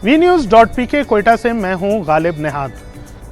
VNews.pk Quetta से मैं हूं गालिब निहाद।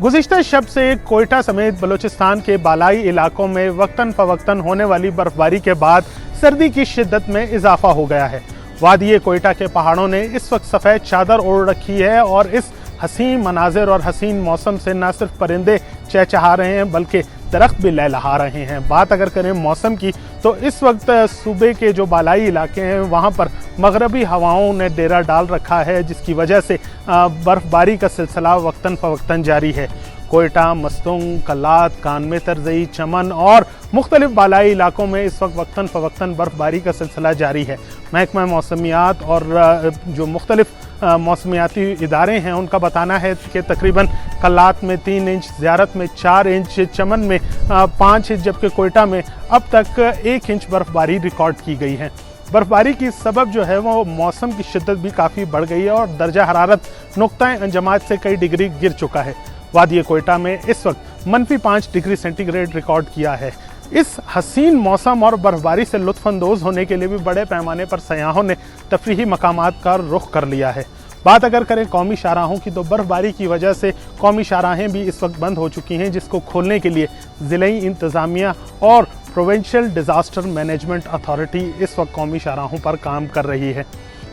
गुज़िश्ता शब से कोयटा समेत बलूचिस्तान के बालाई इलाकों में वक्तन फवक्तन होने वाली बर्फबारी के बाद सर्दी की शिद्दत में इजाफा हो गया है। वादिये कोयटा के पहाड़ों ने इस वक्त सफ़ेद चादर ओढ़ रखी है और इस हसीन मनाजिर और हसीन मौसम से न सिर्फ परिंदे चहचहा रहे हैं बल्कि दरख्त भी लहलहा रहे हैं। बात अगर करें मौसम की तो इस वक्त सूबे के जो बालाई इलाके हैं वहाँ पर मगरबी हवाओं ने डेरा डाल रखा है, जिसकी वजह से बर्फ़बारी का सिलसिला वक्तन फ़वक्तन जारी है। कोयटा, मस्तुंग, कल्लात, कानमे तरज़ई, चमन और मुख्तलिफ बालाई इलाकों में इस वक्त वक्तन फ़वक्तन बर्फ़बारी का सिलसिला जारी है। महकमा मौसमियात और जो मुख्तलिफ मौसमियाती इदारे हैं उनका बताना है कि तकरीबन कल्लात में 3 इंच, ज़ियारत में 4 इंच, चमन में 5 इंच, जबकि कोयटा में अब तक 1 इंच बर्फ़बारी रिकॉर्ड की गई है। बर्फ़बारी की सबब जो है वो मौसम की शिद्दत भी काफ़ी बढ़ गई है और दर्जा हरारत नुक्ता अंजमात से कई डिग्री गिर चुका है। वादिये कोयटा में इस वक्त -5 डिग्री सेंटीग्रेड रिकॉर्ड किया है। इस हसीन मौसम और बर्फबारी से लुत्फ़अंदोज़ होने के लिए भी बड़े पैमाने पर सयाहों ने तफरीही मकामात का रुख कर लिया है। बात अगर करें कौमी शाहराहों की तो बर्फबारी की वजह से कौमी शाहराहें भी इस वक्त बंद हो चुकी हैं, जिसको खोलने के लिए ज़िले इंतज़ामिया और प्रोविंशियल डिज़ास्टर मैनेजमेंट अथॉरिटी इस वक्त कौमी शाहराहों पर काम कर रही है।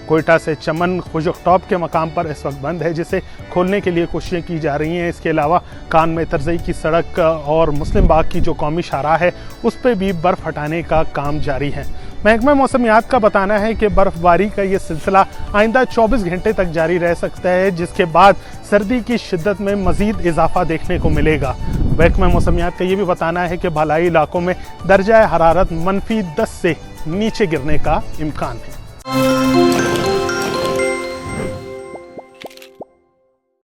कोयटा से चमन खुशक के मकाम पर इस वक्त बंद है, जिसे खोलने के लिए कोशिशें की जा रही हैं। इसके अलावा कानमे तरज़ई की सड़क और मुस्लिम बाग की जो कौमी शाहराह है उस पर भी बर्फ़ हटाने का काम जारी है। महकमा मौसमियात का बताना है कि बर्फ़बारी का ये सिलसिला आइंदा 24 घंटे तक जारी रह सकता है, जिसके बाद सर्दी की शिद्दत में मज़ीद इजाफा देखने को मिलेगा। महकमा मौसमियात का ये भी बताना है कि बालाई इलाकों में दर्जा हरारत -10 से नीचे गिरने का इम्कान है।